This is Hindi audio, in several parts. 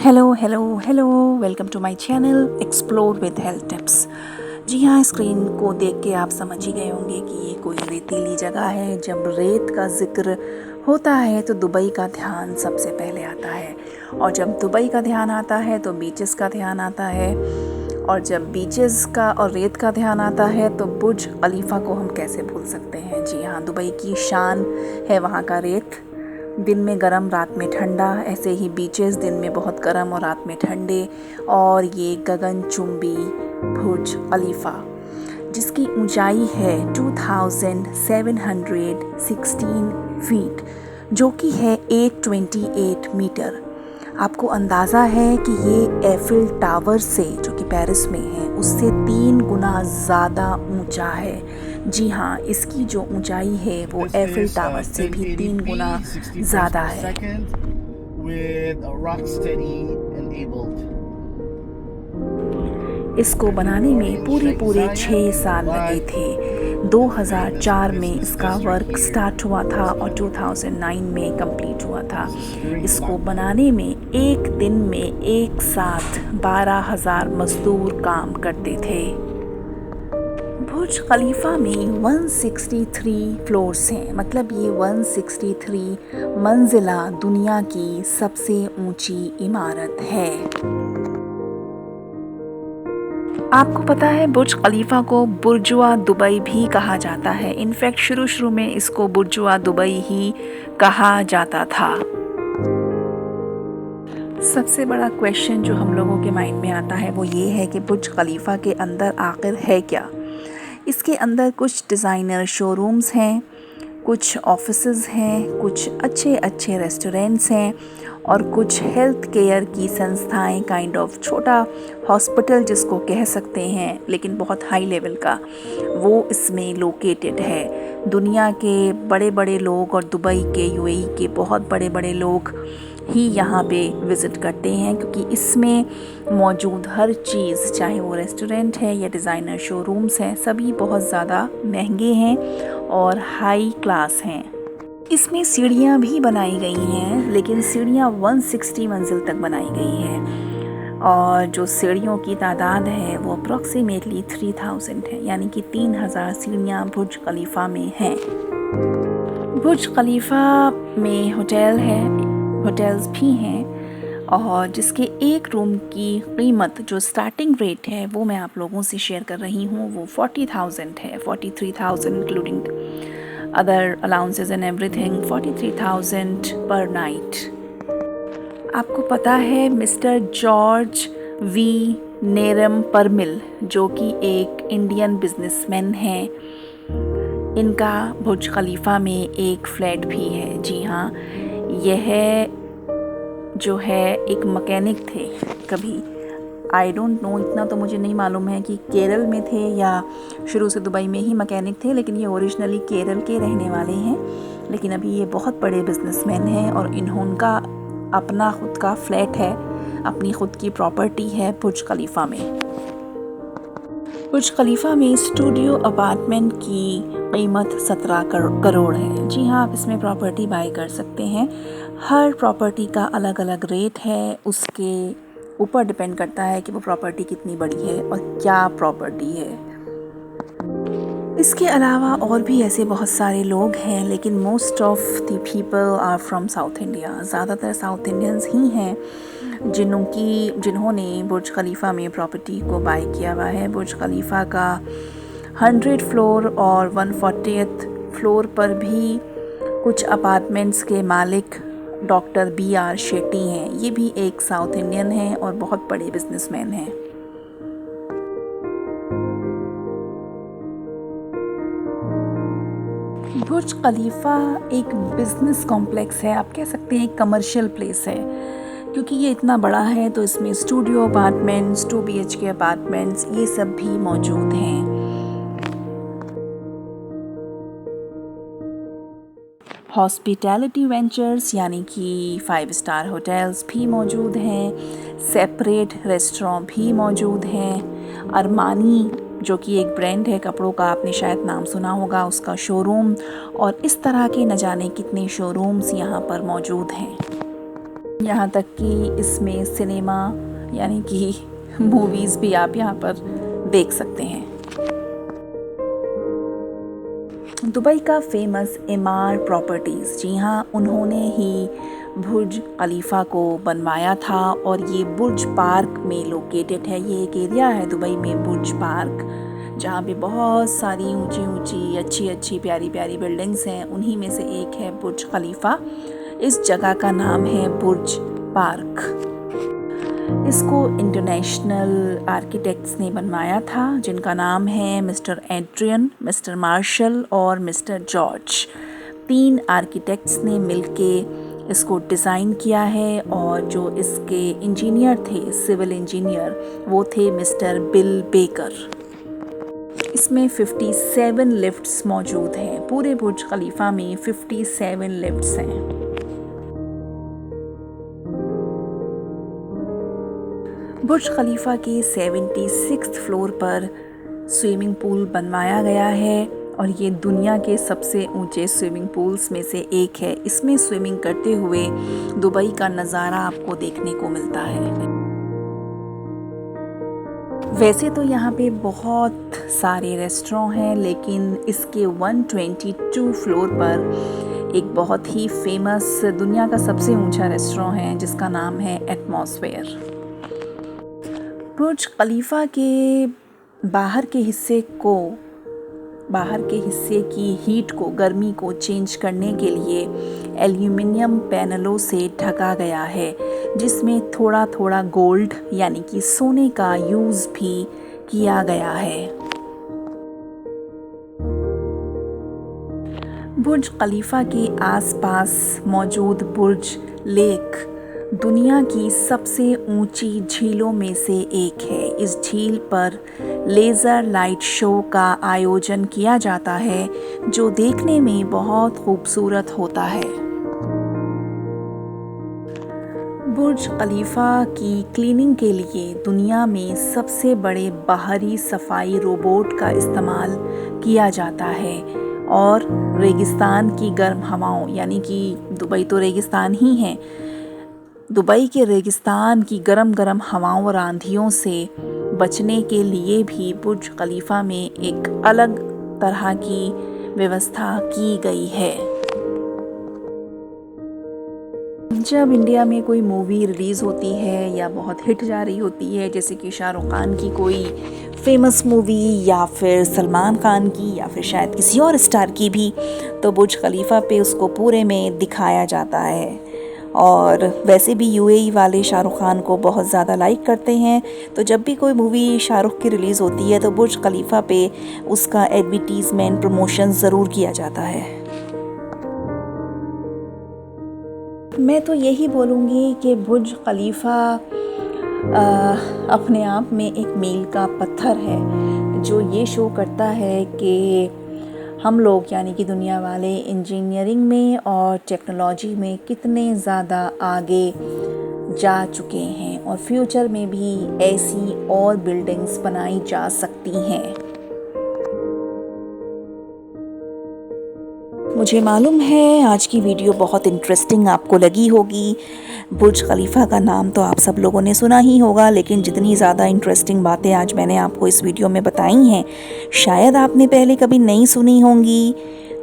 Hello hello hello, welcome to my channel explore with health tips. जी हाँ, स्क्रीन को देख के आप समझ ही गए होंगे कि ये कोई रेतीली जगह है। जब रेत का जिक्र होता है तो दुबई का ध्यान सबसे पहले आता है, और जब दुबई का ध्यान आता है तो बीचेस का ध्यान आता है, और जब बीचेस का और रेत का ध्यान आता है तो बुर्ज खलीफा को हम कैसे भूल सकते हैं। जी हाँ, दुबई की शान है वहाँ का रेत। दिन में गर्म, रात में ठंडा। ऐसे ही बीचेस दिन में बहुत गर्म और रात में ठंडे। और ये गगनचुंबी बुर्ज खलीफा, जिसकी ऊंचाई है 2716 फीट, जो कि है 828 मीटर। आपको अंदाज़ा है कि ये एफिल टावर से, जो कि पेरिस में है, उससे 3 गुना ज़्यादा ऊंचा है। जी हाँ, इसकी जो ऊंचाई है वो एफिल टावर से भी 3 गुना ज़्यादा है। इसको बनाने में पूरे 6 साल लगे थे। 2004 में इसका वर्क स्टार्ट हुआ था और 2009 में कंप्लीट हुआ था। इसको बनाने में एक दिन में एक साथ 12,000 मजदूर काम करते थे। बुर्ज खलीफा में 163 फ्लोर्स हैं, मतलब ये 163 मंजिला दुनिया की सबसे ऊंची इमारत है। आपको पता है, बुर्ज खलीफा को बुर्जुआ दुबई भी कहा जाता है। इनफैक्ट शुरू में इसको बुर्जुआ दुबई ही कहा जाता था। सबसे बड़ा क्वेश्चन जो हम लोगों के माइंड में आता है वो ये है कि बुर्ज खलीफा के अंदर आखिर है क्या। इसके अंदर कुछ डिज़ाइनर शोरूम्स हैं, कुछ ऑफिसेज हैं, कुछ अच्छे रेस्टोरेंट्स हैं, और कुछ हेल्थ केयर की संस्थाएं, काइंड ऑफ छोटा हॉस्पिटल जिसको कह सकते हैं, लेकिन बहुत हाई लेवल का, वो इसमें लोकेटेड है। दुनिया के बड़े लोग और दुबई के, यूएई के बहुत बड़े लोग ही यहाँ पे विज़िट करते हैं, क्योंकि इसमें मौजूद हर चीज़, चाहे वो रेस्टोरेंट है या डिज़ाइनर शोरूम्स हैं, सभी बहुत ज़्यादा महंगे हैं और हाई क्लास हैं। इसमें सीढ़ियाँ भी बनाई गई हैं, लेकिन सीढ़ियाँ 160 मंजिल तक बनाई गई हैं, और जो सीढ़ियों की तादाद है वो अप्रॉक्सीमेटली 3000 है, यानी कि 3000 सीढ़ियाँ बुर्ज खलीफा में हैं। बुर्ज खलीफा में होटल्स भी हैं, और जिसके एक रूम की कीमत, जो स्टार्टिंग रेट है, वो मैं आप लोगों से शेयर कर रही हूँ, वो 40,000 है। 43,000 including other allowances and everything, 43,000 पर नाइट। आपको पता है mister George we Neram Parmil, जो कि एक इंडियन बिजनेसमैन हैं, इनका बुर्ज खलीफा में एक फ्लैट भी है। जी हाँ, यह जो है एक मैकेनिक थे। कभी, आई डोंट नो, इतना तो मुझे नहीं मालूम है कि केरल में थे या शुरू से दुबई में ही मैकेनिक थे, लेकिन ये ओरिजिनली केरल के रहने वाले हैं। लेकिन अभी ये बहुत बड़े बिजनेसमैन हैं, और इनका अपना खुद का फ्लैट है, अपनी खुद की प्रॉपर्टी है बुर्ज खलीफा में। बुर्ज खलीफा में स्टूडियो अपार्टमेंट की कीमत 17 करोड़ है। जी हाँ, आप इसमें प्रॉपर्टी बाय कर सकते हैं। हर प्रॉपर्टी का अलग अलग रेट है, उसके ऊपर डिपेंड करता है कि वो प्रॉपर्टी कितनी बड़ी है और क्या प्रॉपर्टी है। इसके अलावा और भी ऐसे बहुत सारे लोग हैं, लेकिन most of the people are from South India. ज़्यादातर साउथ इंडियंस ही हैं जिन्होंने बुर्ज खलीफा में प्रॉपर्टी को बाय किया हुआ है। बुर्ज खलीफा का 100 फ्लोर और 140th फ्लोर पर भी कुछ अपार्टमेंट्स के मालिक डॉक्टर BR शेट्टी हैं। ये भी एक साउथ इंडियन हैं और बहुत बड़े बिजनेसमैन हैं। बुर्ज खलीफा एक बिजनेस कॉम्प्लेक्स है, आप कह सकते हैं एक कमर्शियल प्लेस है, क्योंकि ये इतना बड़ा है तो इसमें स्टूडियो अपार्टमेंट्स, 2 BHK अपार्टमेंट्स, ये सब भी मौजूद हैं। हॉस्पिटैलिटी वेंचर्स यानी कि 5 स्टार होटल्स भी मौजूद हैं। सेपरेट रेस्टोरेंट भी मौजूद हैं। अरमानी, जो कि एक ब्रांड है कपड़ों का, आपने शायद नाम सुना होगा, उसका शोरूम, और इस तरह के न जाने कितने शोरूम्स यहाँ पर मौजूद हैं। यहाँ तक कि इसमें सिनेमा यानी कि मूवीज़ भी आप यहाँ पर देख सकते हैं। दुबई का फेमस एमार प्रॉपर्टीज़, जी हाँ, उन्होंने ही बुर्ज खलीफा को बनवाया था और ये बुर्ज पार्क में लोकेटेड है। ये एक एरिया है दुबई में, बुर्ज पार्क, जहाँ पे बहुत सारी ऊंची ऊंची अच्छी अच्छी प्यारी प्यारी बिल्डिंग्स हैं। उन्हीं में से एक है बुर्ज खलीफा। इस जगह का नाम है बुर्ज पार्क। इसको इंटरनेशनल आर्किटेक्ट्स ने बनवाया था, जिनका नाम है मिस्टर एड्रियन, मिस्टर मार्शल और मिस्टर जॉर्ज। 3 आर्किटेक्ट्स ने मिलके इसको डिज़ाइन किया है और जो इसके इंजीनियर थे, सिविल इंजीनियर, वो थे मिस्टर बिल बेकर। इसमें 57 लिफ्ट्स मौजूद हैं। पूरे बुर्ज खलीफा में 57 लिफ्ट्स हैं। बुर्ज खलीफा के 76th फ्लोर पर स्विमिंग पूल बनवाया गया है और ये दुनिया के सबसे ऊंचे स्विमिंग पूल्स में से एक है। इसमें स्विमिंग करते हुए दुबई का नज़ारा आपको देखने को मिलता है। वैसे तो यहाँ पे बहुत सारे रेस्टोरेंट हैं, लेकिन इसके 122 फ्लोर पर एक बहुत ही फेमस, दुनिया का सबसे ऊंचा रेस्टोरेंट है जिसका नाम है एटमॉस्फेयर। बुर्ज खलीफा के बाहर के हिस्से की हीट को, गर्मी को चेंज करने के लिए एल्यूमिनियम पैनलों से ढका गया है, जिसमें थोड़ा थोड़ा गोल्ड यानी कि सोने का यूज़ भी किया गया है। बुर्ज खलीफा के आसपास मौजूद बुर्ज लेक दुनिया की सबसे ऊंची झीलों में से एक है। इस झील पर लेज़र लाइट शो का आयोजन किया जाता है, जो देखने में बहुत खूबसूरत होता है। बुर्ज खलीफा की क्लीनिंग के लिए दुनिया में सबसे बड़े बाहरी सफाई रोबोट का इस्तेमाल किया जाता है और रेगिस्तान की गर्म हवाओं, यानी कि दुबई तो रेगिस्तान ही है, दुबई के रेगिस्तान की गरम गरम हवाओं और आंधियों से बचने के लिए भी बुर्ज खलीफा में एक अलग तरह की व्यवस्था की गई है। जब इंडिया में कोई मूवी रिलीज़ होती है या बहुत हिट जा रही होती है, जैसे कि शाहरुख खान की कोई फेमस मूवी या फिर सलमान खान की या फिर शायद किसी और स्टार की भी, तो बुर्ज खलीफा पे उसको पूरे में दिखाया जाता है। और वैसे भी यूएई वाले शाहरुख खान को बहुत ज़्यादा लाइक करते हैं, तो जब भी कोई मूवी शाहरुख की रिलीज़ होती है तो बुर्ज खलीफा पे उसका एडवर्टीज़मेंट, प्रमोशन ज़रूर किया जाता है। मैं तो यही बोलूँगी कि बुर्ज खलीफा अपने आप में एक मील का पत्थर है, जो ये शो करता है कि हम लोग यानी कि दुनिया वाले इंजीनियरिंग में और टेक्नोलॉजी में कितने ज़्यादा आगे जा चुके हैं और फ्यूचर में भी ऐसी और बिल्डिंग्स बनाई जा सकती हैं। मुझे मालूम है आज की वीडियो बहुत इंटरेस्टिंग आपको लगी होगी। बुर्ज खलीफा का नाम तो आप सब लोगों ने सुना ही होगा, लेकिन जितनी ज़्यादा इंटरेस्टिंग बातें आज मैंने आपको इस वीडियो में बताई हैं, शायद आपने पहले कभी नहीं सुनी होंगी।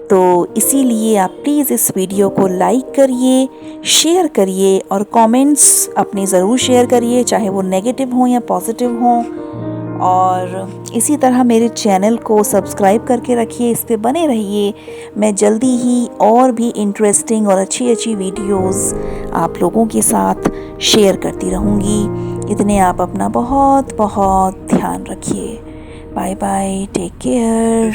तो इसीलिए आप प्लीज़ इस वीडियो को लाइक करिए, शेयर करिए और कमेंट्स अपने ज़रूर शेयर करिए, चाहे वो नेगेटिव हों या पॉजिटिव हों। और इसी तरह मेरे चैनल को सब्सक्राइब करके रखिए, इस पे बने रहिए। मैं जल्दी ही और भी इंटरेस्टिंग और अच्छी अच्छी वीडियोस आप लोगों के साथ शेयर करती रहूँगी। इतने आप अपना बहुत बहुत ध्यान रखिए। Bye bye, take care.